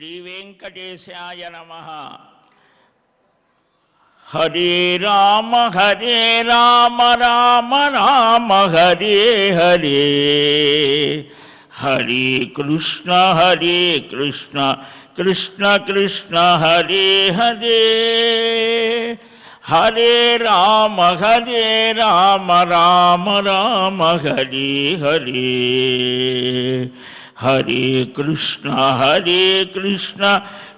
శ్రీవేంకటేశాయ నమః. హరే రామ రామ రామ హరే హరే, హరే కృష్ణ కృష్ణ కృష్ణ హరే హరే, హరే రామ రామ రామ హరే హరే, హరే కృష్ణ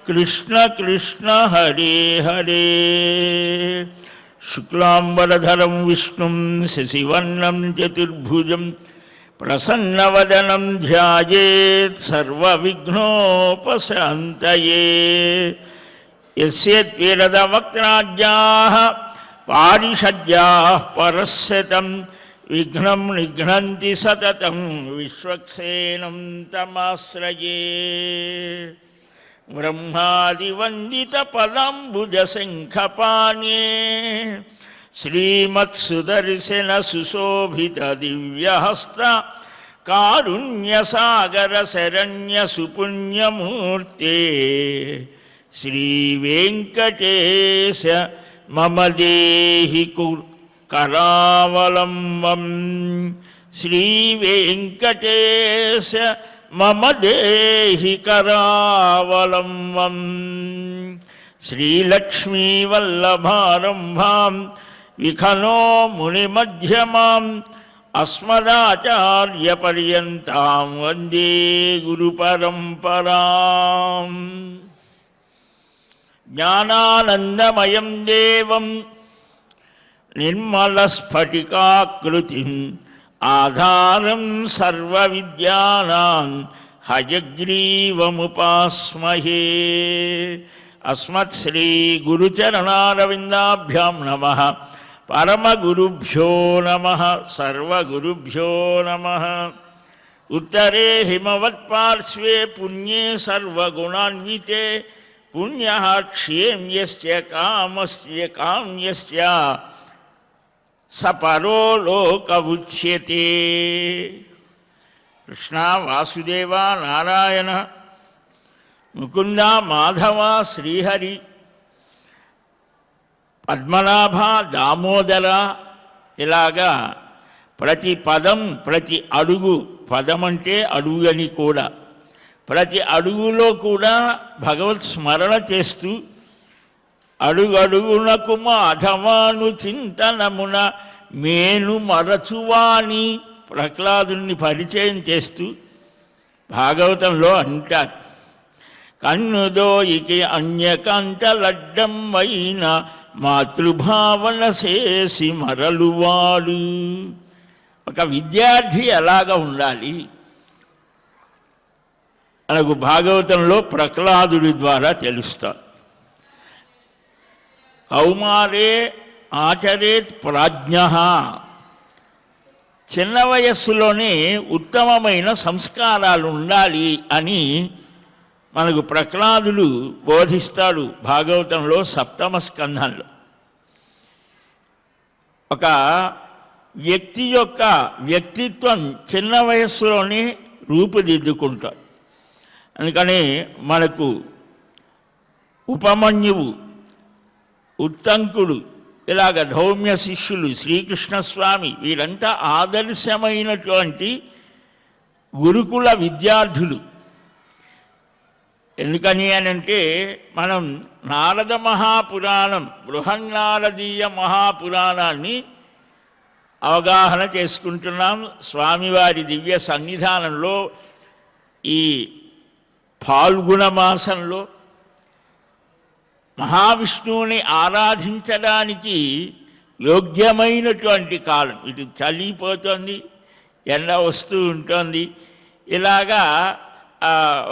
కృష్ణ కృష్ణ హరే హరే. శుక్లాంబరధరం విష్ణుం శశివర్ణం చతుర్భుజం ప్రసన్నవదనం ధ్యాయేత్ సర్వవిఘ్నోపశాంతయే. యస్యేద్విరదవక్త్రాజ్యాః పారిషద్యాః పరస్యతం విఘ్నం నిఘ్నంతి సతతం విశ్వక్సేనం తమాశ్రయే. బ్రహ్మాదివందిత పదాంబుజ శంఖపాణే శ్రీమత్సుదర్శన సుశోభిత దివ్యహస్త కారుణ్యసాగర శరణ్య సుపుణ్యమూర్తే. శ్రీవేంకటేశ మమ దేహి కరావలంబం, శ్రీవేంకటేశ మమ దేహి కరావలంబం. శ్రీలక్ష్మీవల్లభారంభాం విఖనో మునిమధ్యమాం అస్మదాచార్యపర్యంతాం వందే గురుపరంపరాం. జ్ఞానానందమయం దేవం నిర్మలస్ఫటికాకృతిం ఆధారం సర్వవిద్యానాం హయగ్రీవముపాస్మహే. అస్మత్శ్రీ గురుచరణారవిందాభ్యాం నమః. పరమగురుభ్యో నమః. సర్వగురుభ్యో నమః. ఉత్తరే హిమవత్పార్శ్వే పుణ్యే సర్వగుణాన్వితే పుణ్యః క్షేమ్యస్య కామస్య కామ్యస్య సపరో లోక ఉచ్యతే. కృష్ణ వాసుదేవ నారాయణ ముకుంద మాధవ శ్రీహరి పద్మనాభ దామోదర, ఇలాగా ప్రతి పదం ప్రతి అడుగు, పదం అంటే అడుగు అని కూడా, ప్రతి అడుగులో కూడా భగవత్ స్మరణ చేస్తూ అడుగడుగునకు మాధవాను చింతనమున మేను మరచువాని ప్రహ్లాదుని పరిచయం చేస్తూ భాగవతంలో అంటారు, కన్నుదోయికి అన్యకంటలడ్డం అయిన మాతృభావన చేసి మరలువాడు. ఒక విద్యార్థి ఎలాగ ఉండాలి మనకు భాగవతంలో ప్రహ్లాదుడి ద్వారా తెలుస్తారు. కౌమారే ఆచరేత్ ప్రాజ్ఞ, చిన్న వయస్సులోనే ఉత్తమమైన సంస్కారాలు ఉండాలి అని మనకు ప్రహ్లాదుడు బోధిస్తాడు భాగవతంలో 7వ స్కంధంలో. ఒక వ్యక్తి యొక్క వ్యక్తిత్వం చిన్న వయస్సులోనే రూపుదిద్దుకుంటాడు. అందుకని మనకు ఉపమన్యువు, ఉత్తంకుడు, ఇలాగ ధౌమ్య శిష్యులు, శ్రీకృష్ణస్వామి, వీరంతా ఆదర్శమైనటువంటి గురుకుల విద్యార్థులు. ఎందుకని అనంటే మనం నారద మహాపురాణం, బృహన్నారదీయ మహాపురాణాన్ని అవగాహన చేసుకుంటున్నాం. స్వామివారి దివ్య సన్నిధానంలో ఈ ఫాల్గుణ మాసంలో మహావిష్ణువుని ఆరాధించడానికి యోగ్యమైనటువంటి కాలం. ఇటు చలిపోతుంది, ఎండ వస్తూ ఉంటుంది, ఇలాగా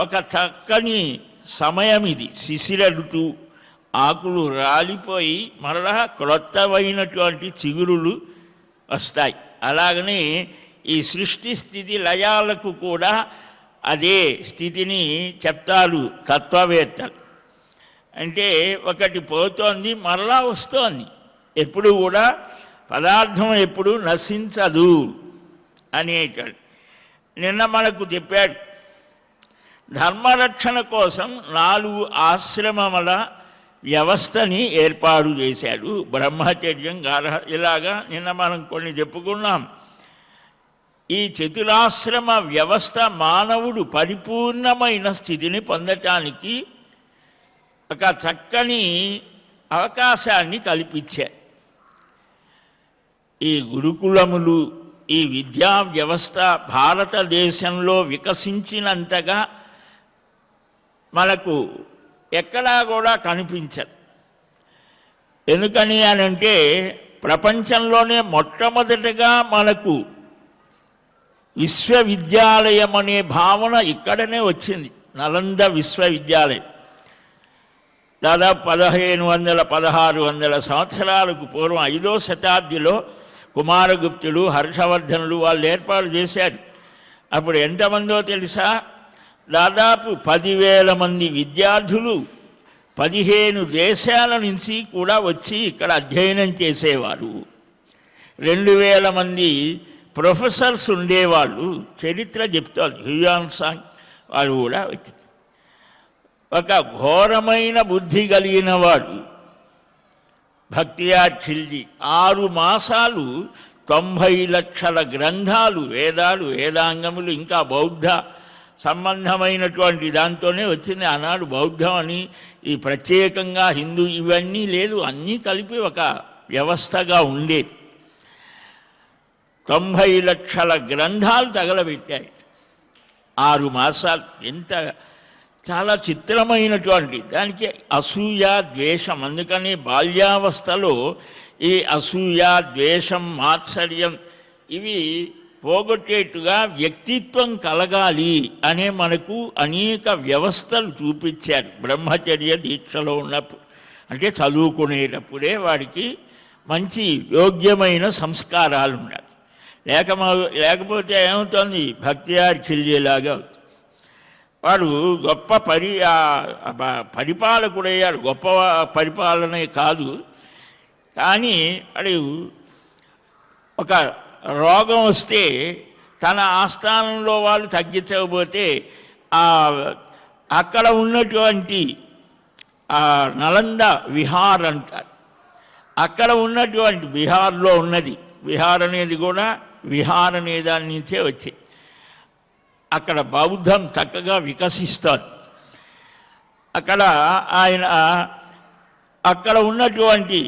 ఒక చక్కని సమయం ఇది. శిశిర ఋతువు, ఆకులు రాలిపోయి మరలా క్రొత్తమైనటువంటి చిగురులు వస్తాయి. అలాగనే ఈ సృష్టి స్థితి లయాలకు కూడా అదే స్థితిని చెప్తారు తత్వవేత్తలు. అంటే ఒకటి పోతోంది మరలా వస్తోంది, ఎప్పుడు కూడా పదార్థం ఎప్పుడు నశించదు అనేటాడు. నిన్న మనకు చెప్పాడు ధర్మరక్షణ కోసం 4 ఆశ్రమముల వ్యవస్థని ఏర్పాటు చేశాడు. బ్రహ్మచర్యం, ఇలాగా నిన్న మనం కొన్ని చెప్పుకున్నాం. ఈ చతురాశ్రమ వ్యవస్థ మానవుడు పరిపూర్ణమైన స్థితిని పొందటానికి ఒక చక్కని అవకాశాన్ని కల్పించారు. ఈ గురుకులములు, ఈ విద్యా వ్యవస్థ భారతదేశంలో వికసించినంతగా మనకు ఎక్కడా కూడా కనిపించదు. ఎందుకని అనంటే ప్రపంచంలోనే మొట్టమొదటిగా మనకు విశ్వవిద్యాలయం అనే భావన ఇక్కడనే వచ్చింది. నలంద విశ్వవిద్యాలయం దాదాపు 1500-1600 సంవత్సరాలకు పూర్వం 5వ శతాబ్దిలో కుమారగుప్తుడు, హర్షవర్ధనుడు వాళ్ళు ఏర్పాటు చేశారు. అప్పుడు ఎంతమందో తెలుసా? దాదాపు 10,000 మంది విద్యార్థులు 15 దేశాల నుంచి కూడా వచ్చి ఇక్కడ అధ్యయనం చేసేవారు. 2,000 మంది ప్రొఫెసర్స్ ఉండేవాళ్ళు. చరిత్ర చెప్తారు. హ్యూయాన్సాంగ్ వాడు కూడా వచ్చి ఒక ఘోరమైన బుద్ధి కలిగిన వాడు భక్తియార్ ఖిల్జీ 6 మాసాలు 90 లక్షల గ్రంథాలు, వేదాలు, వేదాంగములు, ఇంకా బౌద్ధ సంబంధమైనటువంటి దాంతోనే వచ్చింది. ఆనాడు బౌద్ధం అని ఈ ప్రత్యేకంగా హిందూ ఇవన్నీ లేదు, అన్నీ కలిపి ఒక వ్యవస్థగా ఉండేది. 90 లక్షల గ్రంథాలు తగలబెట్టాయి 6 మాసాలు. ఎంత చాలా చిత్రమైనటువంటి దానికి అసూయ, ద్వేషం. అందుకని బాల్యావస్థలో ఈ అసూయ, ద్వేషం, మాత్సర్యం ఇవి పోగొట్టేట్టుగా వ్యక్తిత్వం కలగాలి అనే మనకు అనేక వ్యవస్థలు చూపించారు. బ్రహ్మచర్య దీక్షలో ఉన్నప్పుడు, అంటే చదువుకునేటప్పుడే వాడికి మంచి యోగ్యమైన సంస్కారాలు ఉండాలి. లేకపోతే ఏమవుతుంది? భక్తియార్ ఖిల్జీలాగా అవుతుంది. వాడు గొప్ప పరిపాలకుడయ్యాడు. గొప్ప పరిపాలనే కాదు, కానీ వాడు ఒక రోగం వస్తే తన ఆస్థానంలో వాళ్ళు తగ్గించకపోతే అక్కడ ఉన్నటువంటి నలంద విహార్ అంటారు. అక్కడ ఉన్నటువంటి బిహార్లో ఉన్నది. విహార్ అనేది కూడా విహార్ అనే దాని నుంచే వచ్చి అక్కడ బౌద్ధం చక్కగా వికసిస్తుంది. అక్కడ ఆయన అక్కడ ఉన్నటువంటి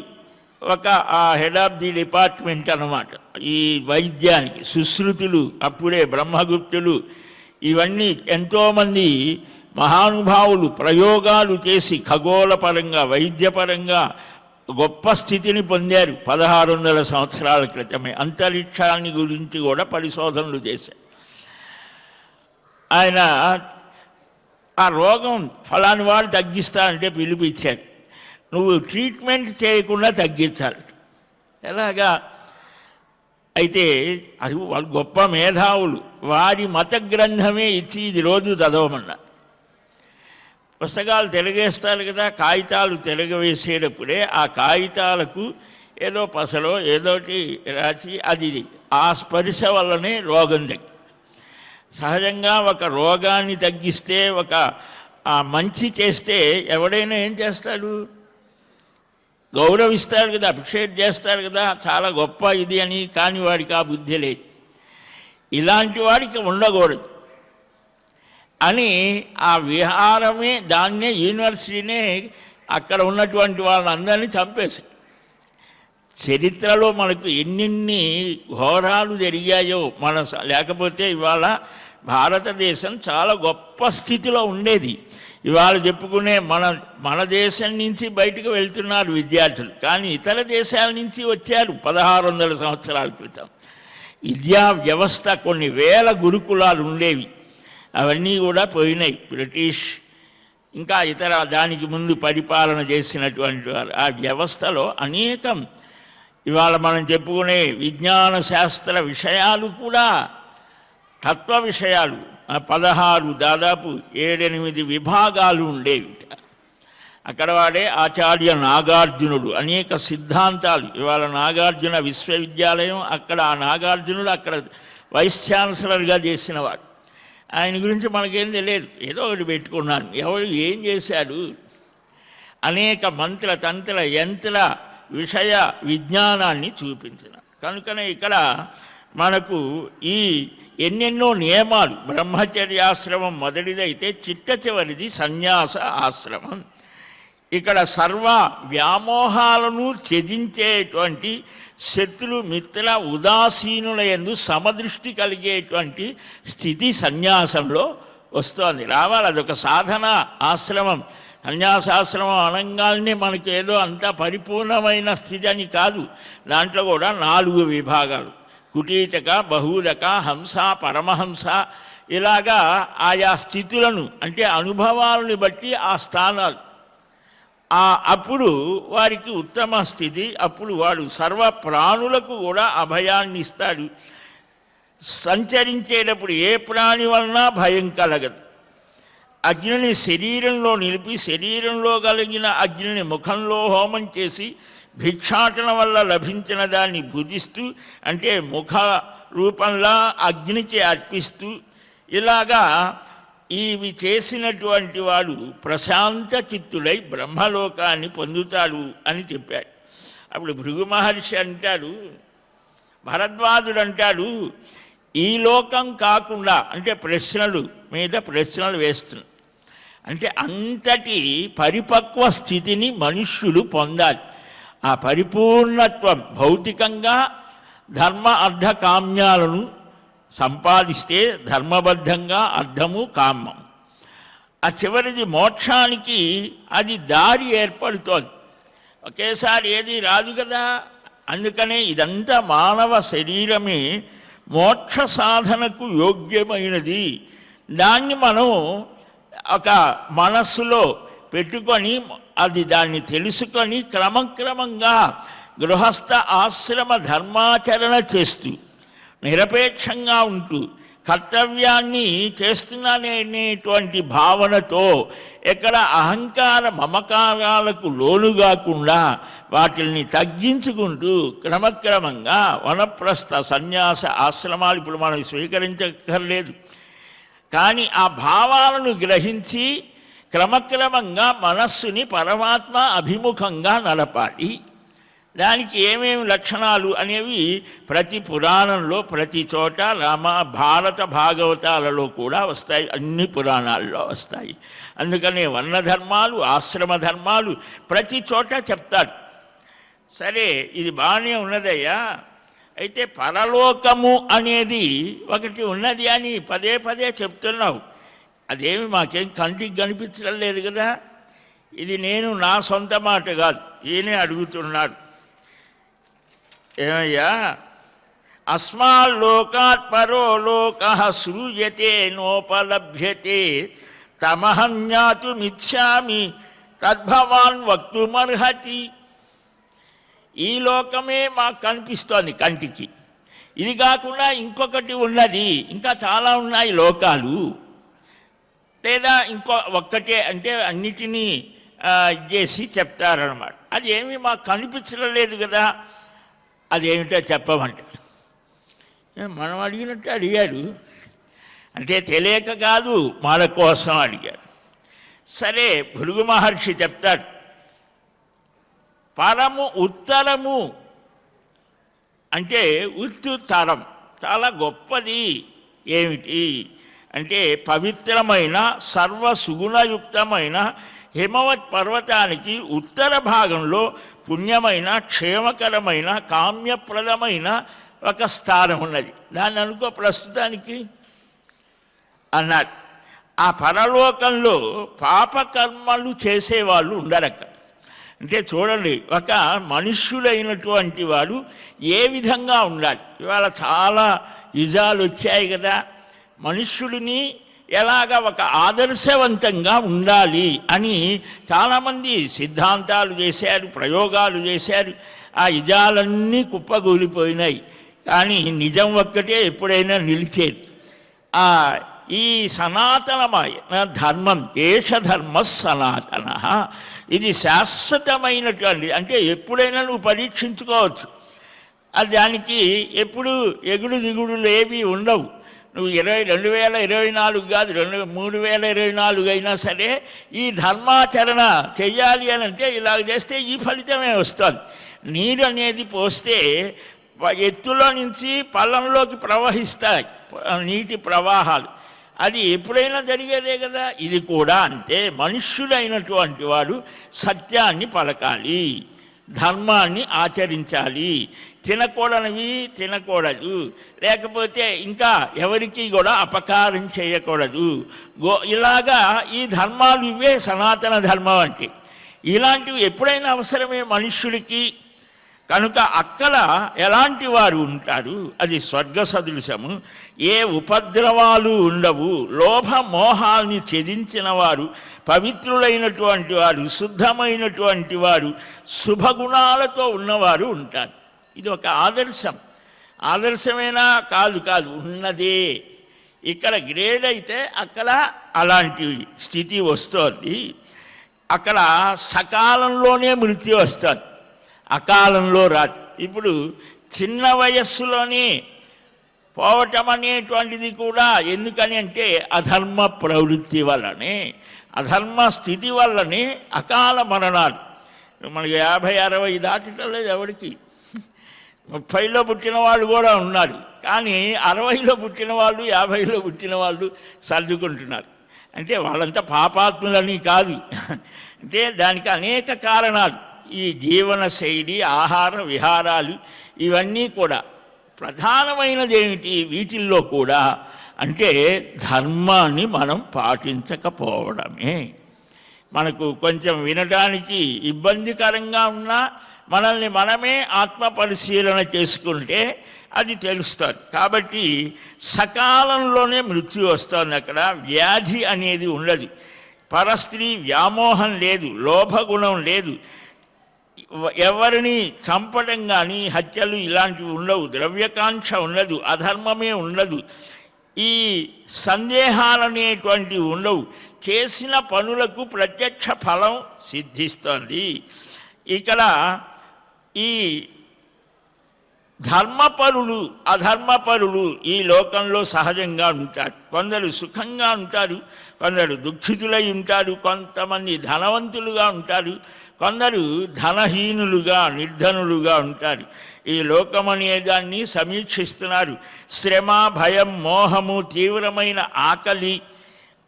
ఒక హెడ్ ఆఫ్ ది డిపార్ట్మెంట్ అన్నమాట ఈ వైద్యానికి. సుశ్రుతులు, అప్పుడే బ్రహ్మగుప్తులు, ఇవన్నీ ఎంతోమంది మహానుభావులు ప్రయోగాలు చేసి ఖగోళపరంగా, వైద్యపరంగా గొప్ప స్థితిని పొందారు. 1600 సంవత్సరాల క్రితమే అంతరిక్షాన్ని గురించి కూడా పరిశోధనలు చేశారు. ఆయన ఆ రోగం ఫలాని వాడు తగ్గిస్తానంటే పిలిపించాడు. నువ్వు ట్రీట్మెంట్ చేయకుండా తగ్గించాలి. ఎలాగా? అయితే అది వాళ్ళు గొప్ప మేధావులు. వారి మత గ్రంథమే ఇచ్చి ఇది రోజు చదవమన్నారు. పుస్తకాలు తిరగేస్తారు కదా, కాగితాలు తిరగవేసేటప్పుడే ఆ కాగితాలకు ఏదో పసలో ఏదోటి రాసి అది ఆ స్పర్శ వల్లనే రోగం తగ్గి. సహజంగా ఒక రోగాన్ని తగ్గిస్తే, ఒక మంచి చేస్తే ఎవడైనా ఏం చేస్తాడు? గౌరవిస్తాడు కదా, అప్రిషియేట్ చేస్తాడు కదా, చాలా గొప్ప ఇది అని. కాని వాడికి ఆ బుద్ధి లేదు. ఇలాంటి వాడికి ఉండకూడదు అని ఆ విహారమే, దాన్నే యూనివర్సిటీనే అక్కడ ఉన్నటువంటి వాళ్ళందరినీ చంపేసి. చరిత్రలో మనకు ఎన్నెన్ని ఘోరాలు జరిగాయో లేకపోతే ఇవాళ భారతదేశం చాలా గొప్ప స్థితిలో ఉండేది. ఇవాళ చెప్పుకునే మన దేశం నుంచి బయటకు వెళ్తున్నారు విద్యార్థులు, కానీ ఇతర దేశాల నుంచి వచ్చారు 1600 సంవత్సరాల క్రితం. విద్యా వ్యవస్థ కొన్ని వేల గురుకులాలు ఉండేవి, అవన్నీ కూడా పోయినాయి. బ్రిటిష్ ఇంకా ఇతర దానికి ముందు పరిపాలన చేసినటువంటి వారు ఆ వ్యవస్థలో అనేకం ఇవాళ మనం చెప్పుకునే విజ్ఞాన శాస్త్ర విషయాలు కూడా తత్వ విషయాలు 16 దాదాపు 7-8 విభాగాలు ఉండేవి. అక్కడ వాడే ఆచార్య నాగార్జునుడు అనేక సిద్ధాంతాలు. ఇవాళ నాగార్జున విశ్వవిద్యాలయం, అక్కడ ఆ నాగార్జునుడు అక్కడ వైస్ ఛాన్సలర్గా చేసినవాడు. ఆయన గురించి మనకేం తెలియదు, ఏదో ఒకటి పెట్టుకున్నాను. ఎవరు ఏం చేశాడు? అనేక మంత్ర తంత్ర యంత్ర విషయ విజ్ఞానాన్ని చూపించిన కనుకనే ఇక్కడ మనకు ఈ ఎన్నెన్నో నియమాలు. బ్రహ్మచర్యాశ్రమం మొదటిదైతే చిట్ట చివరిది సన్యాస ఆశ్రమం. ఇక్కడ సర్వ వ్యామోహాలను త్యజించేటువంటి శత్రు మిత్ర ఉదాసీనుల యందు సమదృష్టి కలిగేటువంటి స్థితి సన్యాసంలో వస్తోంది. రావాలి, అదొక సాధన ఆశ్రమం. సన్యాసాశ్రమం అనగానే మనకి ఏదో అంత పరిపూర్ణమైన స్థితి అని కాదు. దాంట్లో కూడా 4 విభాగాలు: కుటీచక, బహూదక, హంస, పరమహంస. ఇలాగా ఆయా స్థితులను అంటే అనుభవాలను బట్టి ఆ స్థానాలు, అప్పుడు వారికి ఉత్తమ స్థితి. అప్పుడు వాడు సర్వ ప్రాణులకు కూడా అభయాన్ని ఇస్తాడు. సంచరించేటప్పుడు ఏ ప్రాణి వలన భయం కలగదు. అగ్నిని శరీరంలో నిలిపి శరీరంలో కలిగిన అగ్నిని ముఖంలో హోమం చేసి భిక్షాటన వల్ల లభించిన దాన్ని భుజిస్తూ అంటే ముఖ రూపంలో అగ్నికి అర్పిస్తూ ఇలాగా ఇవి చేసినటువంటి వాడు ప్రశాంత చిత్తుడై బ్రహ్మలోకాన్ని పొందుతాడు అని చెప్పాడు. అప్పుడు భృగు మహర్షి అంటాడు, భరద్వాజుడు అంటాడు, ఈ లోకం కాకుండా అంటే ప్రశ్నలు మీద ప్రశ్నలు వేస్తున్నాడు. అంటే అంతటి పరిపక్వ స్థితిని మనుష్యులు పొందాలి. ఆ పరిపూర్ణత్వం భౌతికంగా ధర్మ అర్థ కామ్యాలను సంపాదిస్తే ధర్మబద్ధంగా అర్థము కామం, ఆ చివరిది మోక్షానికి అది దారి ఏర్పడుతోంది. ఒకేసారి ఏది రాదు కదా. అందుకనే ఇదంతా మానవ శరీరమే మోక్ష సాధనకు యోగ్యమైనది. దాన్ని మనం ఒక మనస్సులో పెట్టుకొని అది దాన్ని తెలుసుకొని క్రమక్రమంగా గృహస్థ ఆశ్రమ ధర్మాచరణ చేస్తూ నిరపేక్షంగా ఉంటూ కర్తవ్యాన్ని చేస్తున్నాననేటువంటి భావనతో ఎక్కడ అహంకార మమకారాలకు లోను కాకుండా వాటిని తగ్గించుకుంటూ క్రమక్రమంగా వనప్రస్థ సన్యాస ఆశ్రమాలు ఇప్పుడు మనం స్వీకరించక్కర్లేదు. కానీ ఆ భావాలను గ్రహించి క్రమక్రమంగా మనస్సుని పరమాత్మ అభిముఖంగా నడపాలి. దానికి ఏమేమి లక్షణాలు అనేవి ప్రతి పురాణంలో ప్రతి చోట భారత భాగవతాలలో కూడా వస్తాయి, అన్ని పురాణాల్లో వస్తాయి. అందుకనే వర్ణధర్మాలు ఆశ్రమ ధర్మాలు ప్రతి చోట చెప్తారు. సరే, ఇది బాగానే ఉన్నదయ్యా, అయితే పరలోకము అనేది ఒకటి ఉన్నది అని పదే పదే చెప్తున్నావు. అదేమి మాకేం కంటికి కనిపించడం లేదు కదా. ఇది నేను నా సొంత మాట కాదు, ఈయనే అడుగుతున్నాడు. ఏమయ్యా, అస్మాల్లోకాత్ పరో లోక సృజతే నోపలభ్యతే తమహం జ్ఞాతుమిచ్చామి తద్భవాన్ వక్తుమర్హతి. ఈ లోకమే మాకు కనిపిస్తోంది కంటికి, ఇది కాకుండా ఇంకొకటి ఉన్నది, ఇంకా చాలా ఉన్నాయి లోకాలు, లేదా ఒక్కటే అంటే అన్నిటినీ చేసి చెప్తారన్నమాట. అది ఏమీ మాకు కనిపించడం లేదు కదా, అదేమిటో చెప్పమంటాడు. మనం అడిగినట్టు అడిగాడు, అంటే తెలియక కాదు, మన కోసం అడిగాడు. సరే, భృగు మహర్షి చెప్తాడు, పరము ఉత్తరము అంటే ఉత్తుత్తరం చాలా గొప్పది ఏమిటి అంటే పవిత్రమైన సర్వసుగుణయుక్తమైన హిమవత్ పర్వతానికి ఉత్తర భాగంలో పుణ్యమైన క్షేమకరమైన కామ్యప్రదమైన ఒక స్థానం ఉన్నది. దాన్ని అనుకో ప్రస్తుతానికి అన్నాడు. ఆ పరలోకంలో పాపకర్మలు చేసేవాళ్ళు ఉండరక్క. అంటే చూడండి, ఒక మనుష్యుడైనటువంటి వాడు ఏ విధంగా ఉండాలి. ఇవాళ చాలా యుజాలు వచ్చాయి కదా, మనుష్యుడిని ఎలాగ ఒక ఆదర్శవంతంగా ఉండాలి అని చాలామంది సిద్ధాంతాలు చేశారు, ప్రయోగాలు చేశారు. ఆ యుజాలన్నీ కుప్పగూలిపోయినాయి. కానీ నిజం ఒక్కటే ఎప్పుడైనా నిలిచేది. ఈ సనాతనమైన ధర్మం, దేశధర్మ సనాతన, ఇది శాశ్వతమైనటువంటి, అంటే ఎప్పుడైనా నువ్వు పరీక్షించుకోవచ్చు. దానికి ఎప్పుడు ఎగుడు దిగుడులు ఏవి ఉండవు. నువ్వు 2024 కాదు 3024 అయినా సరే ఈ ధర్మాచరణ చెయ్యాలి అని అంటే ఇలాగ చేస్తే ఈ ఫలితమే వస్తుంది. నీరు అనేది పోస్తే ఎత్తులో నుంచి పల్లంలోకి ప్రవహిస్తాయి నీటి ప్రవాహాలు. అది ఎప్పుడైనా జరిగేదే కదా. ఇది కూడా అంతే. మనుష్యుడైనటువంటి వాడు సత్యాన్ని పలకాలి, ధర్మాన్ని ఆచరించాలి, తినకూడనివి తినకూడదు, లేకపోతే ఇంకా ఎవరికి కూడా అపకారం చేయకూడదు. ఇలాగా ఈ ధర్మాలు ఇవే సనాతన ధర్మం అంటే. ఇలాంటివి ఎప్పుడైనా అవసరమే మనుష్యుడికి. కనుక అక్కడ ఎలాంటి వారు ఉంటారు, అది స్వర్గ సదృశము. ఏ ఉపద్రవాలు ఉండవు, లోభ మోహాల్ని ఛేదించిన వారు, పవిత్రులైనటువంటి వారు, శుద్ధమైనటువంటి వారు, శుభగుణాలతో ఉన్నవారు ఉంటారు. ఇది ఒక ఆదర్శం. ఆదర్శమేనా? కాదు కాదు, ఉన్నదే. ఇక్కడ గ్రేడ్ అయితే అక్కడ అలాంటి స్థితి వస్తుంది. అక్కడ సకాలంలోనే మృత్యు వస్తుంది, అకాలంలో రాదు. ఇప్పుడు చిన్న వయస్సులోనే పోవటం అనేటువంటిది కూడా ఎందుకని అంటే అధర్మ ప్రవృత్తి వల్లనే, అధర్మ స్థితి వల్లనే అకాల మరణాలు. మనకి 50-60 దాటటం లేదు ఎవరికి. 30లో పుట్టిన వాళ్ళు కూడా ఉన్నారు, కానీ 60లో పుట్టిన వాళ్ళు 50లో పుట్టిన వాళ్ళు సర్దుకుంటున్నారు. అంటే వాళ్ళంతా పాపాత్ములని కాదు, అంటే దానికి అనేక కారణాలు. ఈ జీవన శైలి, ఆహార విహారాలు ఇవన్నీ కూడా. ప్రధానమైనది ఏమిటి వీటిల్లో కూడా అంటే ధర్మాన్ని మనం పాటించకపోవడమే. మనకు కొంచెం వినడానికి ఇబ్బందికరంగా ఉన్నా మనల్ని మనమే ఆత్మ పరిశీలన చేసుకుంటే అది తెలుస్తుంది. కాబట్టి సకాలంలోనే మృత్యు వస్తుంది. అక్కడ వ్యాధి అనేది ఉండదు, పరస్త్రీ వ్యామోహం లేదు, లోభగుణం లేదు, ఎవరిని చంపడం కానీ హత్యలు ఇలాంటివి ఉండవు, ద్రవ్యకాంక్ష ఉండదు, అధర్మమే ఉండదు, ఈ సందేహాలనేటువంటివి ఉండవు. చేసిన పనులకు ప్రత్యక్ష ఫలం సిద్ధిస్తుంది. ఇక్కడ ఈ ధర్మపరులు అధర్మపరులు ఈ లోకంలో సహజంగా ఉంటారు. కొందరు సుఖంగా ఉంటారు, కొందరు దుఃఖితులై ఉంటారు, కొంతమంది ధనవంతులుగా ఉంటారు, కొందరు ధనహీనులుగా నిర్ధనులుగా ఉంటారు. ఈ లోకం అనేదాన్ని సమీక్షిస్తున్నారు. శ్రమ, భయం, మోహము, తీవ్రమైన ఆకలి,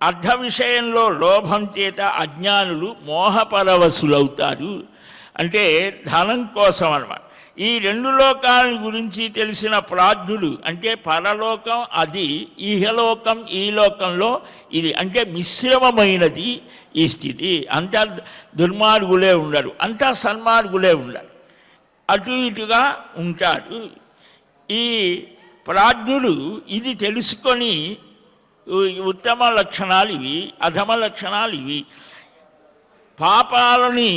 అర్ధ విషయంలో లోభం చేత అజ్ఞానులు మోహపరవశులవుతారు. అంటే ధనం కోసం అన్నమాట. ఈ రెండు లోకాల గురించి తెలిసిన ప్రాజ్ఞులు, అంటే పరలోకం అది, ఈహలోకం ఈ లోకంలో ఇది, అంటే మిశ్రమమైనది ఈ స్థితి. అంతా దుర్మార్గులే ఉండరు, అంతా సన్మార్గులే ఉండరు, అటు ఇటుగా ఉంటారు. ఈ ప్రాజ్ఞులు ఇది తెలుసుకొని ఉత్తమ లక్షణాలు ఇవి, అధమ లక్షణాలు ఇవి. పాపాలని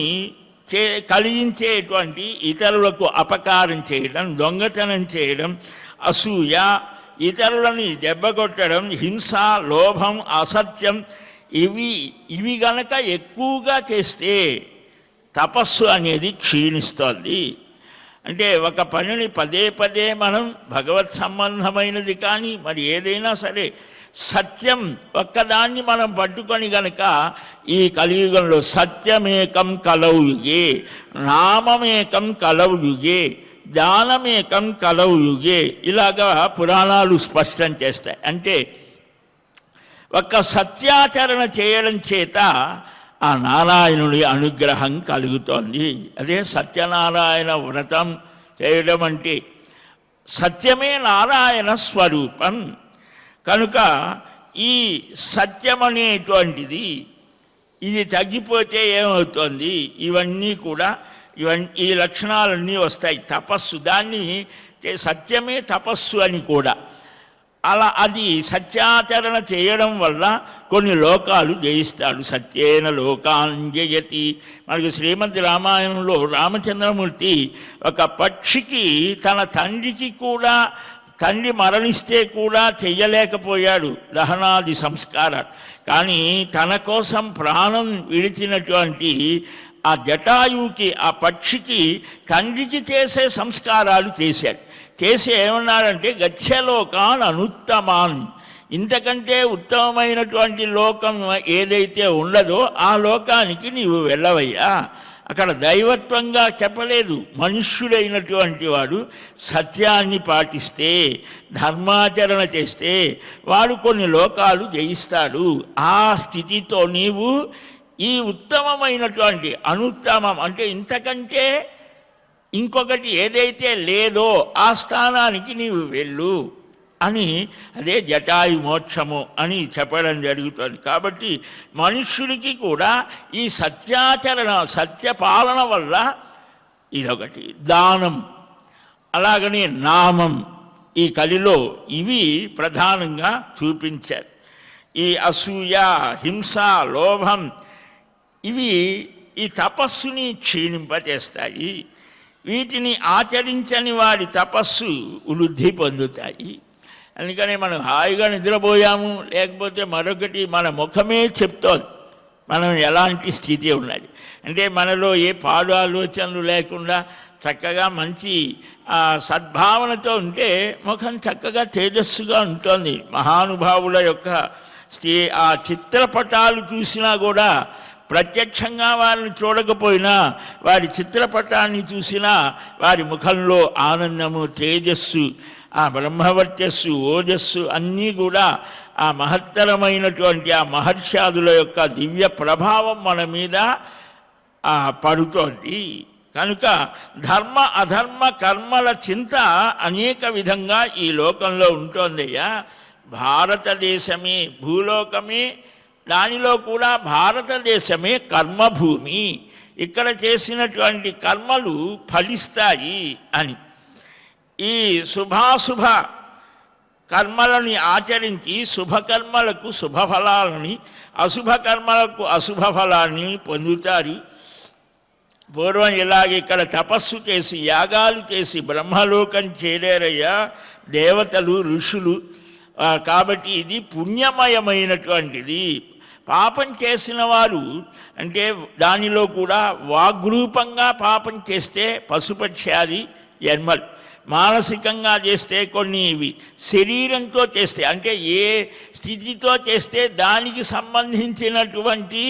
కలిగించేటువంటి ఇతరులకు అపకారం చేయడం, దొంగతనం చేయడం, అసూయ, ఇతరులని దెబ్బకొట్టడం, హింస, లోభం, అసత్యం, ఇవి గనక ఎక్కువగా చేస్తే తపస్సు అనేది క్షీణిస్తుంది. అంటే ఒక పనిని పదే పదే మనం భగవత్ సంబంధమైనది కానీ మరి ఏదైనా సరే సత్యం ఒక్కదాన్ని మనం పట్టుకొని గనక ఈ కలియుగంలో సత్యమేకం కలవు యుగే, నామమేకం కలవు యుగే, జ్ఞానమేకం కలవు యుగే, ఇలాగా పురాణాలు స్పష్టం చేస్తాయి. అంటే ఒక్క సత్యాచరణ చేయడం చేత ఆ నారాయణుడి అనుగ్రహం కలుగుతోంది. అదే సత్యనారాయణ వ్రతం చేయడం అంటే. సత్యమే నారాయణ స్వరూపం. కనుక ఈ సత్యం అనేటువంటిది ఇది తగ్గిపోతే ఏమవుతుంది, ఇవన్నీ కూడా ఈ లక్షణాలన్నీ వస్తాయి. తపస్సు, దాన్ని సత్యమే తపస్సు అని కూడా. అలా అది సత్యాచరణ చేయడం వల్ల కొన్ని లోకాలు జయిస్తాడు. సత్యేన లోకాన్ జయతి. మనకు శ్రీమద్ రామాయణంలో రామచంద్రమూర్తి ఒక పక్షికి తన తండ్రికి కూడా, తండ్రి మరణిస్తే కూడా చెయ్యలేకపోయాడు దహనాది సంస్కారాలు. కానీ తన కోసం ప్రాణం విడిచినటువంటి ఆ జటాయువుకి, ఆ పక్షికి తండ్రికి చేసే సంస్కారాలు చేశాడు. చేసి ఏమన్నాడంటే గచ్చలోకాన్ అనుత్తమాన్, ఇంతకంటే ఉత్తమమైనటువంటి లోకం ఏదైతే ఉండదో ఆ లోకానికి నీవు వెళ్ళవయ్యా. అక్కడ దైవత్వంగా చెప్పలేదు. మనుష్యుడైనటువంటి వాడు సత్యాన్ని పాటిస్తే, ధర్మాచరణ చేస్తే వాడు కొన్ని లోకాలు జయిస్తాడు. ఆ స్థితితో నీవు ఈ ఉత్తమమైనటువంటి అనుత్తమం అంటే ఇంతకంటే ఇంకొకటి ఏదైతే లేదో ఆ స్థానానికి నీవు వెళ్ళు అని, అదే జటాయు మోక్షము అని చెప్పడం జరుగుతుంది. కాబట్టి మనుష్యుడికి కూడా ఈ సత్యాచరణ, సత్యపాలన వల్ల ఇదొకటి దానం, అలాగనే నామం ఈ కలిలో ఇవి ప్రధానంగా చూపించారు. ఈ అసూయ, హింస, లోభం ఇవి ఈ తపస్సుని క్షీణింపచేస్తాయి. వీటిని ఆచరించని వారి తపస్సు వృద్ధి పొందుతాయి. అందుకని మనం హాయిగా నిద్రపోయాము, లేకపోతే మరొకటి మన ముఖమే చెప్తోంది మనం ఎలాంటి స్థితి ఉన్నది. అంటే మనలో ఏ పాడు ఆలోచనలు లేకుండా చక్కగా మంచి సద్భావనతో ఉంటే ముఖం చక్కగా తేజస్సుగా ఉంటుంది. మహానుభావుల యొక్క ఆ చిత్రపటాలు చూసినా కూడా, ప్రత్యక్షంగా వారిని చూడకపోయినా వారి చిత్రపటాన్ని చూసినా వారి ముఖంలో ఆనందము, తేజస్సు, ఆ బ్రహ్మవర్చస్సు, ఓజస్సు అన్నీ కూడా ఆ మహత్తరమైనటువంటి ఆ మహర్షాదుల యొక్క దివ్య ప్రభావం మన మీద పడుతోంది. కనుక ధర్మ అధర్మ కర్మల చింత అనేక విధంగా ఈ లోకంలో ఉంటోందయ్యా. భారతదేశమే భూలోకమే, దానిలో కూడా భారతదేశమే కర్మభూమి. ఇక్కడ చేసినటువంటి కర్మలు ఫలిస్తాయి అని, ఈ శుభాశుభ కర్మలని ఆచరించి శుభకర్మలకు శుభఫలాలని, అశుభకర్మలకు అశుభఫలాన్ని పొందుతారు. పూర్వం ఇలాగ ఇక్కడ తపస్సు చేసి యాగాలు చేసి బ్రహ్మలోకం చేరారయ్యా దేవతలు, ఋషులు. కాబట్టి ఇది పుణ్యమయమైనటువంటిది. పాపం చేసిన వారు అంటే దానిలో కూడా వాగ్రూపంగా పాపం చేస్తే పశుపక్ష్యాది జన్మలు, మానసికంగా చేస్తే కొన్ని ఇవి, శరీరంతో చేస్తే అంటే ఏ స్థితితో చేస్తే దానికి సంబంధించినటువంటి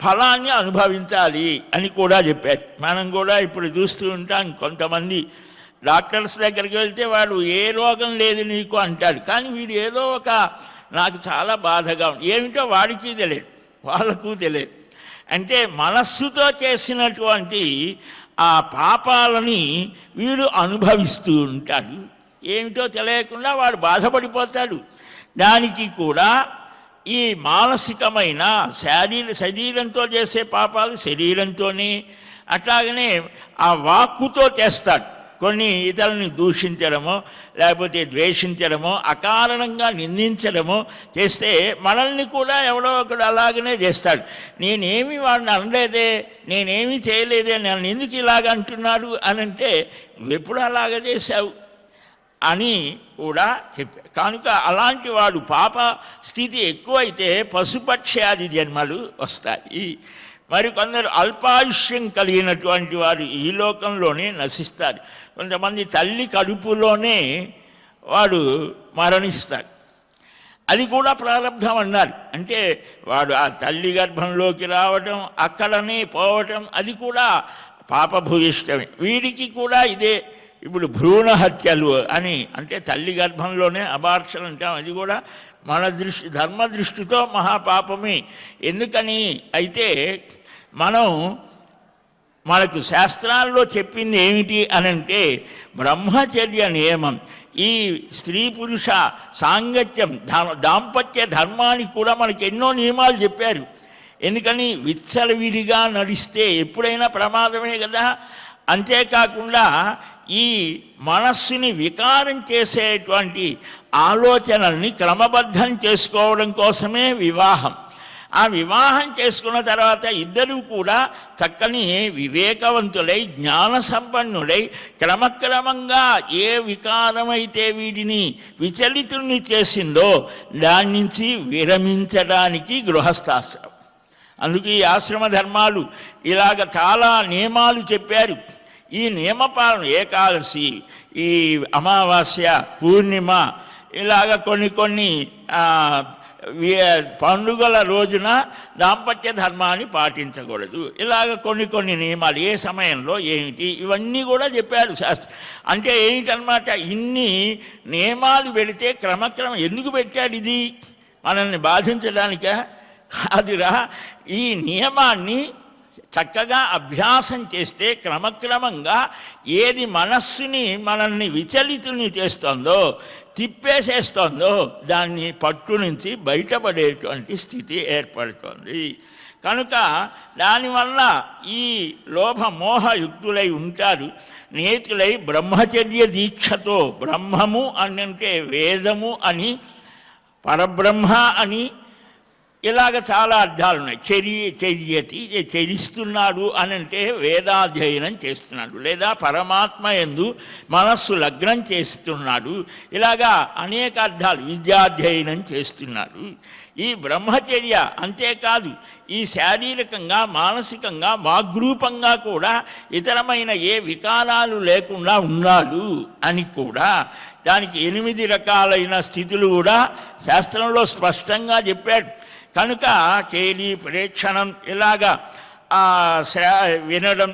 ఫలాన్ని అనుభవించాలి అని కూడా చెప్పారు. మనం కూడా ఇప్పుడు చూస్తూ ఉంటాం, కొంతమంది డాక్టర్స్ దగ్గరికి వెళ్తే వాడు ఏ రోగం లేదు నీకు అంటాడు, కానీ వీడు ఏదో ఒక నాకు చాలా బాధగా ఉంది, ఏమిటో వాడికి తెలియదు, వాళ్ళకు తెలియదు. అంటే మనస్సుతో చేసినటువంటి ఆ పాపాలని వీడు అనుభవిస్తూ ఉంటాడు. ఏమిటో తెలియకుండా వాడు బాధపడిపోతాడు. దానికి కూడా ఈ మానసికమైన శరీరంతో చేసే పాపాలు శరీరంతోనే, అట్లాగనే ఆ వాక్కుతో చేస్తాడు. కొన్ని ఇతరులని దూషించడమో లేకపోతే ద్వేషించడమో అకారణంగా నిందించడమో చేస్తే మనల్ని కూడా ఎవడో ఒకడు అలాగనే చేస్తాడు. నేనేమి వాడిని అనలేదే, నేనేమి చేయలేదే, నన్ను ఎందుకు ఇలాగ అంటున్నాడు అని అంటే ఎప్పుడు అలాగ చేశావు అని కూడా చెప్పారు. కనుక అలాంటి వాడు పాప స్థితి ఎక్కువైతే పశుపక్ష్యాది జన్మలు వస్తాయి. మరి కొందరు అల్పాయుష్యం కలిగినటువంటి వారు ఈ లోకంలోనే నశిస్తారు. కొంతమంది తల్లి కడుపులోనే వాడు మరణిస్తాడు. అది కూడా ప్రారంధం అన్నారు. అంటే వాడు ఆ తల్లి గర్భంలోకి రావటం, అక్కడనే పోవటం, అది కూడా పాపభూయిష్టమే. వీడికి కూడా ఇదే. ఇప్పుడు భ్రూణ హత్యలు అని అంటే తల్లి గర్భంలోనే అబార్షన్ అంటాం, అది కూడా మన ధర్మ దృష్టితో మహాపాపమే. ఎందుకని అయితే మనకు శాస్త్రాల్లో చెప్పింది ఏమిటి అనంటే బ్రహ్మచర్య నియమం. ఈ స్త్రీ పురుష సాంగత్యం, దాంపత్య ధర్మానికి కూడా మనకి ఎన్నో నియమాలు చెప్పారు. ఎందుకని విచ్చలవిడిగా నడిస్తే ఎప్పుడైనా ప్రమాదమే కదా. అంతేకాకుండా ఈ మనస్సుని వికారం చేసేటువంటి ఆలోచనల్ని క్రమబద్ధం చేసుకోవడం కోసమే వివాహం. ఆ వివాహం చేసుకున్న తర్వాత ఇద్దరూ కూడా చక్కని వివేకవంతులై జ్ఞాన సంపన్నులై క్రమక్రమంగా ఏ వికారమైతే వీడిని విచలితుల్ని చేసిందో దాని నుంచి విరమించడానికి గృహస్థాశ్రమం. అందుకే ఈ ఆశ్రమ ధర్మాలు ఇలాగ చాలా నియమాలు చెప్పారు. ఈ నియమపాలన ఏకాదశి, ఈ అమావాస్య, పూర్ణిమ, ఇలాగ కొన్ని పండుగల రోజున దాంపత్య ధర్మాన్ని పాటించకూడదు. ఇలాగ కొన్ని నియమాలు ఏ సమయంలో ఏమిటి ఇవన్నీ కూడా చెప్పాడు శాస్త్రం. అంటే ఏమిటనమాట, ఇన్ని నియమాలు పెడితే క్రమక్రమం ఎందుకు పెట్టాడు? ఇది మనల్ని బాధించడానిక కాదురా. ఈ నియమాన్ని చక్కగా అభ్యాసం చేస్తే క్రమక్రమంగా ఏది మనల్ని విచలితుని చేస్తుందో, తిప్పేసేస్తుందో దాన్ని పట్టు నుంచి బయటపడేటువంటి స్థితి ఏర్పడుతుంది. కనుక దానివల్ల ఈ లోభమోహయుక్తులై ఉంటారు. నేతులై బ్రహ్మచర్య దీక్షతో, బ్రహ్మము అంటే వేదము అని, పరబ్రహ్మ అని ఇలాగ చాలా అర్థాలు ఉన్నాయి. చర్యతి చరిస్తున్నాడు అని అంటే వేదాధ్యయనం చేస్తున్నాడు, లేదా పరమాత్మ యందు మనస్సు లగ్నం చేస్తున్నాడు. ఇలాగా అనేక అర్థాలు, విద్యాధ్యయనం చేస్తున్నాడు. ఈ బ్రహ్మచర్య అంతేకాదు, ఈ శారీరకంగా మానసికంగా వాగ్రూపంగా కూడా ఇతరమైన ఏ వికారాలు లేకుండా ఉన్నాడు అని కూడా దానికి 8 రకాలైన స్థితులు కూడా శాస్త్రంలో స్పష్టంగా చెప్పాడు. కనుక కేలి ప్రేక్షణం ఇలాగా వినడం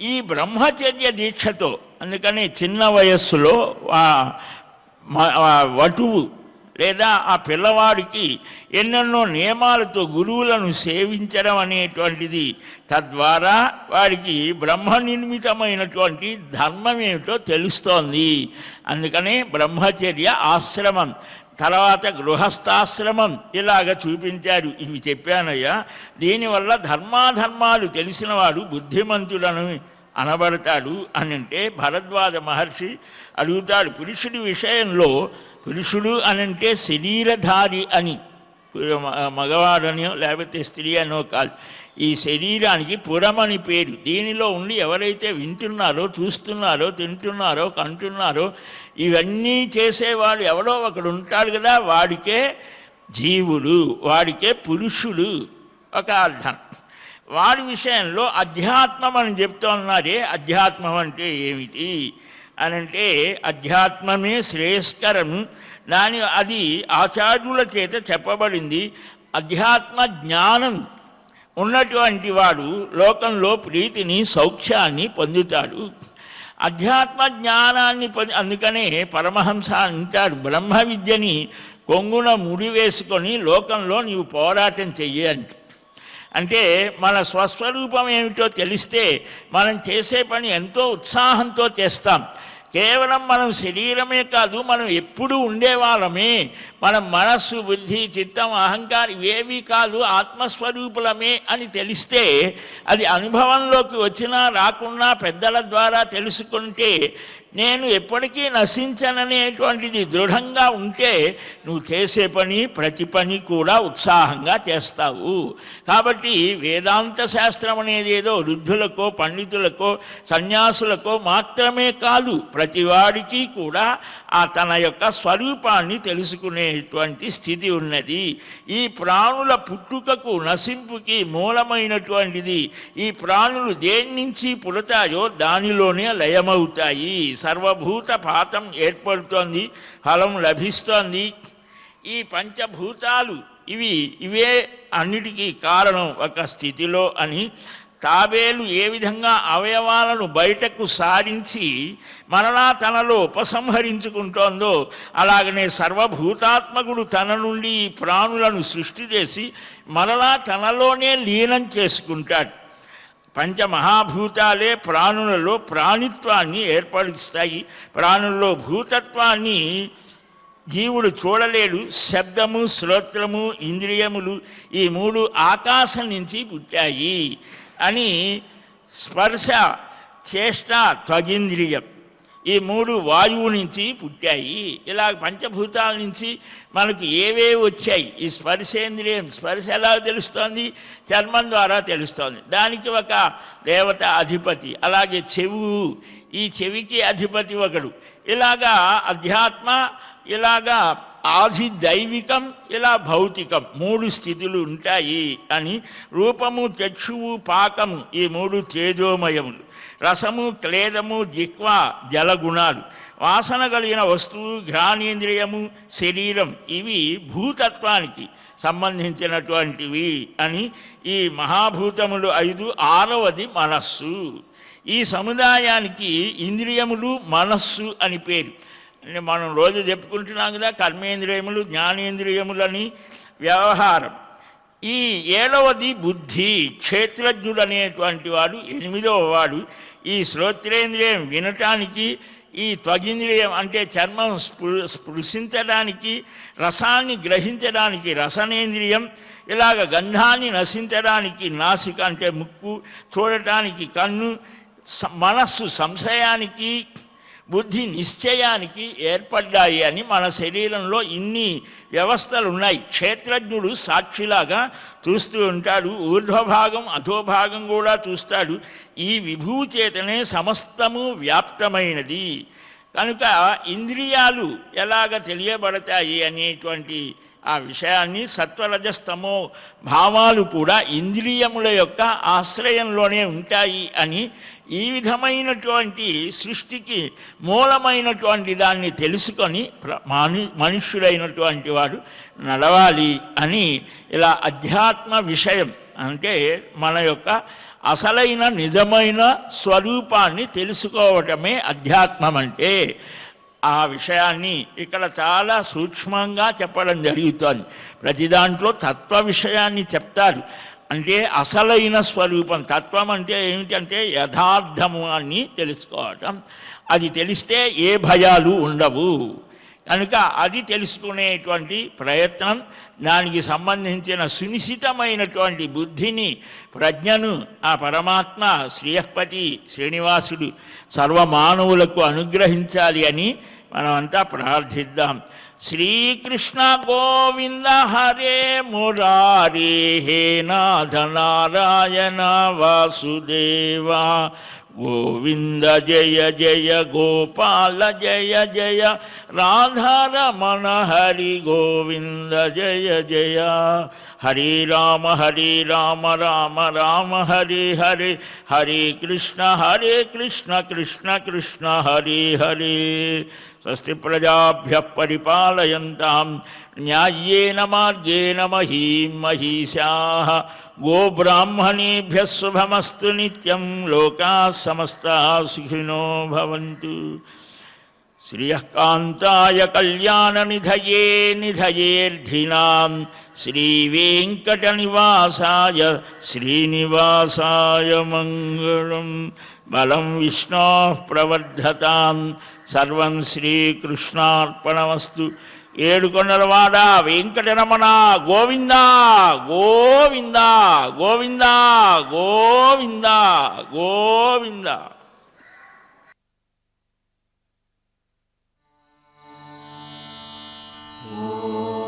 ఈ బ్రహ్మచర్య దీక్షతో, అందుకని చిన్న వయస్సులో వటువు లేదా ఆ పిల్లవాడికి ఎన్నెన్నో నియమాలతో గురువులను సేవించడం అనేటువంటిది, తద్వారా వాడికి బ్రహ్మ నిర్మితమైనటువంటి ధర్మం ఏమిటో తెలుస్తోంది. అందుకనే బ్రహ్మచర్య ఆశ్రమం, తర్వాత గృహస్థాశ్రమం ఇలాగ చూపించారు. ఇవి చెప్పానయ్యా. దీనివల్ల ధర్మాధర్మాలు తెలిసినవాడు బుద్ధిమంతులను అనబడతాడు అని అంటే భరద్వాజ మహర్షి అడుగుతాడు. పురుషుడి విషయంలో, పురుషుడు అనంటే శరీరధారి అని, మగవాడనో లేకపోతే స్త్రీ అనో కాదు, ఈ శరీరానికి పురమని పేరు. దీనిలో ఉండి ఎవరైతే వింటున్నారో, చూస్తున్నారో, తింటున్నారో, కంటున్నారో, ఇవన్నీ చేసేవాడు ఎవడో ఒకడు ఉంటాడు కదా, వాడికే జీవుడు, వాడికే పురుషుడు ఒక అర్థం. వాడి విషయంలో అధ్యాత్మం అని చెప్తూ ఉన్నారే. అధ్యాత్మం అంటే ఏమిటి అనంటే అధ్యాత్మమే శ్రేయస్కరం. అది ఆచార్యుల చేత చెప్పబడింది. అధ్యాత్మ జ్ఞానం ఉన్నటువంటి వాడు లోకంలో ప్రీతిని, సౌఖ్యాన్ని పొందుతాడు. అధ్యాత్మ జ్ఞానాన్ని అందుకనే పరమహంస అంటాడు, బ్రహ్మ విద్యని కొంగున ముడి వేసుకొని లోకంలో నీవు పోరాటం చెయ్యంట. అంటే మన స్వస్వరూపం ఏమిటో తెలిస్తే మనం చేసే పని ఎంతో ఉత్సాహంతో చేస్తాం. కేవలం మనం శరీరమే కాదు, మనం ఎప్పుడు ఉండేవాళ్ళమే. మనం మనస్సు, బుద్ధి, చిత్తం, అహంకారం ఇవేవి కాదు, ఆత్మస్వరూపులమే అని తెలిస్తే, అది అనుభవంలోకి వచ్చినా రాకున్నా పెద్దల ద్వారా తెలుసుకుంటే, నేను ఎప్పటికీ నశించననేటువంటిది దృఢంగా ఉంటే నువ్వు చేసే పని, ప్రతి పని కూడా ఉత్సాహంగా చేస్తావు. కాబట్టి వేదాంత శాస్త్రం అనేది ఏదో వృద్ధులకో, పండితులకో, సన్యాసులకో మాత్రమే కాదు, ప్రతివాడికి కూడా తన యొక్క స్వరూపాన్ని తెలుసుకునేటువంటి స్థితి ఉన్నది. ఈ ప్రాణుల పుట్టుకకు, నశింపుకి మూలమైనటువంటిది. ఈ ప్రాణులు దేని నుంచి పుడతాయో దానిలోనే లయమవుతాయి. సర్వభూత పాతం ఏర్పడుతోంది, ఫలం లభిస్తోంది. ఈ పంచభూతాలు ఇవే అన్నిటికీ కారణం ఒక స్థితిలో అని. తాబేలు ఏ విధంగా అవయవాలను బయటకు సారించి మరలా తనలో ఉపసంహరించుకుంటోందో, అలాగనే సర్వభూతాత్మకుడు తన నుండి ఈ ప్రాణులను సృష్టి చేసి మరలా తనలోనే లీనం చేసుకుంటాడు. పంచమహాభూతాలే ప్రాణులలో ప్రాణిత్వాన్ని ఏర్పరుస్తాయి. ప్రాణుల్లో భూతత్వాన్ని జీవుడు చూడలేడు. శబ్దము, శ్రోత్రము, ఇంద్రియములు ఈ 3 ఆకాశం నుంచి పుట్టాయి అని. స్పర్శ, చేష్ట, త్వగింద్రియం ఈ 3 వాయువు నుంచి పుట్టాయి. ఇలా పంచభూతాల నుంచి మనకు ఏవేవి వచ్చాయి. ఈ స్పర్శేంద్రియం, స్పర్శ ఎలా తెలుస్తోంది? చర్మం ద్వారా తెలుస్తోంది. దానికి ఒక దేవత అధిపతి. అలాగే చెవు, ఈ చెవికి అధిపతి ఒకడు. ఇలాగా అధ్యాత్మ, ఇలాగా ఆది దైవికం, ఇలా భౌతికం 3 స్థితులు ఉంటాయి అని. రూపము, చక్షువు, పాకము ఈ 3 తేజోమయములు. రసము, క్లేదము, జిహ్వ జలగుణాలు. వాసన కలిగిన వస్తువు, ఘ్రాణేంద్రియము, శరీరం ఇవి భూతత్వానికి సంబంధించినటువంటివి అని. ఈ మహాభూతములు 5, 6వది మనస్సు. ఈ సముదాయానికి ఇంద్రియములు, మనస్సు అని పేరు. అంటే మనం రోజు చెప్పుకుంటున్నాం కదా, కర్మేంద్రియములు, జ్ఞానేంద్రియములని వ్యవహారం. ఈ 7వది బుద్ధి. క్షేత్రజ్ఞుడు అనేటువంటి వాడు 8వ వాడు. ఈ శ్రోత్రేంద్రియం వినటానికి, ఈ త్వగింద్రియం అంటే చర్మం స్పృశించడానికి, రసాన్ని గ్రహించడానికి రసనేంద్రియం, ఇలాగ గంధాన్ని నశించడానికి నాసిక అంటే ముక్కు, చూడటానికి కన్ను, మనస్సు సంశయానికి, బుద్ధి నిశ్చయానికి ఏర్పడ్డాయి అని. మన శరీరంలో ఇన్ని వ్యవస్థలు ఉన్నాయి. క్షేత్రజ్ఞుడు సాక్షిలాగా చూస్తూ ఉంటాడు. ఊర్ధ్వభాగం, అధోభాగం కూడా చూస్తాడు. ఈ విభువు చేతనే సమస్తము వ్యాప్తమైనది. కనుక ఇంద్రియాలు ఎలాగ తెలియబడతాయి అనేటువంటి ఆ విషయాన్ని, సత్వరజస్తమో భావాలు కూడా ఇంద్రియముల యొక్క ఆశ్రయంలోనే ఉంటాయి అని, ఈ విధమైనటువంటి సృష్టికి మూలమైనటువంటి దాన్ని తెలుసుకొని మనుష్యుడైనటువంటి వాడు నడవాలి అని. ఇలా అధ్యాత్మ విషయం అంటే మన యొక్క అసలైన నిజమైన స్వరూపాన్ని తెలుసుకోవటమే అధ్యాత్మం అంటే. ఆ విషయాన్ని ఇక్కడ చాలా సూక్ష్మంగా చెప్పడం జరుగుతుంది. ప్రతి దాంట్లో తత్వ విషయాన్ని చెప్తారు. అంటే అసలైన స్వరూపం. తత్వం అంటే ఏమిటంటే యథార్థము అని తెలుసుకోవటం. అది తెలిస్తే ఏ భయాలు ఉండవు. కనుక అది తెలుసుకునేటువంటి ప్రయత్నం, దానికి సంబంధించిన సునిశ్చితమైనటువంటి బుద్ధిని, ప్రజ్ఞను ఆ పరమాత్మ శ్రీయపతి శ్రీనివాసుడు సర్వమానవులకు అనుగ్రహించాలి అని మనమంతా ప్రార్థిద్దాం. శ్రీకృష్ణ గోవింద హరే మురారే హే నాథ నారాయణ వాసుదేవా గోవింద జయ జయ గోపాల జయ జయ రాధారమణ హరి గోవింద జయ జయ. హరే రామ రామ రామ హరే హరే, హరే కృష్ణ కృష్ణ కృష్ణ హరే హరే. స్వస్తి ప్రజాభ్యః పరిపాలయంతాం న్యాయేన మార్గేణ మహీం మహీషాః. గోబ్రాహ్మణేభ్యः శుభమస్తు నిత్యం. లోకాः సమస్తాः సుఖినో భవంతు. శ్రియః కాంతాయ కళ్యాణనిధయే నిధయేర్థినాం. శ్రీవేంకటనివాసాయ శ్రీనివాసాయ మంగళం. బలం విష్ణోః ప్రవర్ధతాం. సర్వం శ్రీకృష్ణార్పణమస్తు. ఏడుకొండలవాడ వెంకటరమణ గోవింద గోవింద గోవింద గోవింద గోవింద. ఓ